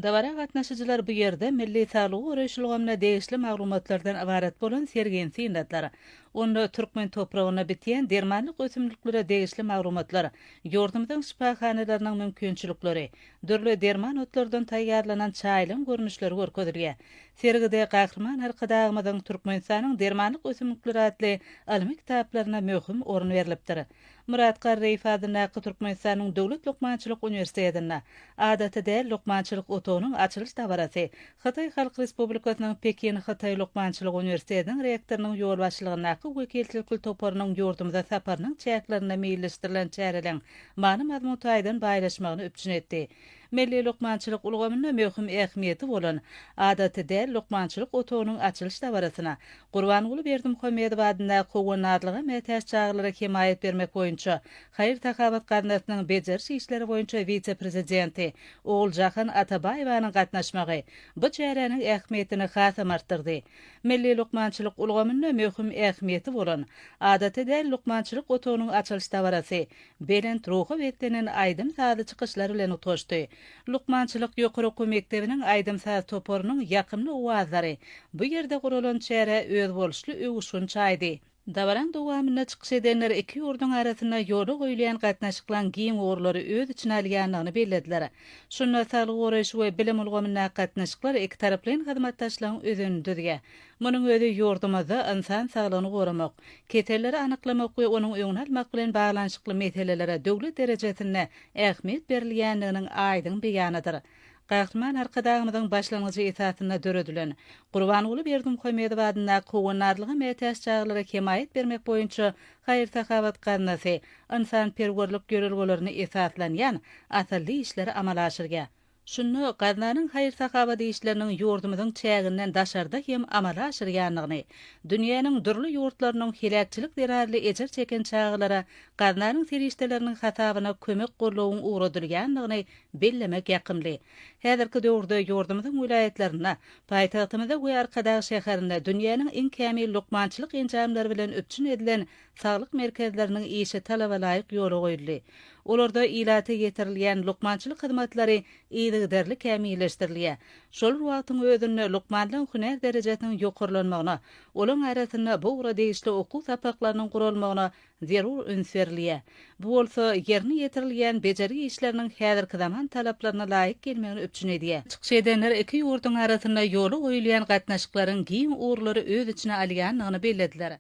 Dabara gatnaşyjylar bu ýerde milli saglyk öreşilgänine degişli maglumatlardan ibaret bolan sergensi indatlar. Onda türkmen topragyna bitýän dermanlyk ösümliklere degişli maglumatlar, ýordamdan şifahanalarynyň mümkinçilikleri, dürli derman otlardan taýýarlanan çaýlyň görnüşleri görkezilýär. Sergide gahrman harkadagymyň Türkmenistanyň dermanlyk ösümlikleri adly ilmi kitaplaryna möhüm orun berilipdir. Murat Garry ifadına Türkmenistanyň Döwlet Lokmançylyk Uniwersitetinde adaty Lokmançylyk otogynyň açylyş dabarasy Xitay Halk Respublikasynyň Pekin Xitay Lokmançylyk Uniwersitetiniň rektorynyň ýol başlygyna wekilçilik toparynyň ýordamda saparynyň çäklerine meýilleşdirilen çäreleň many mazmun taýdan baýlaşmagyny öpçün etdi. Milli lokmançylyk ulgamyna möhüm ähmiýeti bolan adaty lokmançylyk otogynyň açylyş dabarasyna Gurbanyňly Berdimuhammedow adyna kowanadlyga mätäç çağrılara himayet bermek boýunça Haýyr Takabat garnasynyň bejerişi işleri boýunça vice-prezidenti Oğuljahan Atabaýewaň gatnaşmagy bu çäreniň ähmiýetini hasam artdyrdy. Milli lokmançylyk ulgamyna möhüm ähmiýeti bolan adaty lokmançylyk otogynyň açylyş dabarasy belent ruhy beklenen aýdym sady çykyşlar bilen utoşdy. Lukmançylyk ýokary okuw mektebiniň aýdymsaz toparynyň ýakymly owazlary bu ýerde guralan çäre öz boluşly öwüşün çaýdy. Dabaran dowamyna çykyş edenler iki ýurduň arasyna ýola goýulan gatnaşyklaryň giň orlary öz içine alýanlygyny bellediler. Şunda saglyk goraýşy we bilim ulgamyna gatnaşyklar iki taraplyň hyzmatdaşlygyň özüni düzýär. Munyň özi ýurdumyzda insan saglygyny goramak, ketelleri anyklamak we onuň öňüne almak bilen baglanşykly meselelere döwlet derejesinde ähmiýet berilýändiginiň aýdym beýanydyr. Gahrman arkadagymyň başlangyjy esatyna döredilen Gurbanyňly Berdimuhammedow adyna kowanarlygy mätäç çağrılara himayet bermek boýunça Haýyr Takabat garnasy insan perwerlik görelgelerini esaslanýan asylly işleri amala aşyrýar. Şunu garnanyň Haýyr Takabat işleriniň ýordamynyň çäginden daşarda hem amala aşyrýanlygyny, dünýäniň durly ýurtlarynyň helakçylyk derarly ejer çeken çağrılara garnanyň serişdeleriniň hatabyna kömek gorlawyň uğradylýanlygyny bellemek ýakymly. Häzirki döwürde ýordamyň vilayetlerine, paýtagtymyzda we arkadaş şäherinde dünýäniň iň kämil lokmançylyk enjamlary bilen öpçün edilen saglyk merkezleriniň işe talaba laýyk ýola goýuldy. Olarda ilaty getirilýän lokmançylyk hyzmatlary ýygyderli kämilleşdirilýär. Şol wagtyň özünde lokmanlyk hüner derejesiniň ýokarlanmagyna, olaň arasynda bu ura degişli okuw sapaklarynyň gurulmagyna zerur ünsürlýär. Bu bolsa ýerine ýetirilýän bejeri işleriniň häzirki zaman talaplaryna laýyk gelmegini öpçün edýär. Çykyş edenler iki ýurduň arasynda ýola goýulan gatnaşyklaryň giň uğurlary öz içine alýanlygyny bellediler.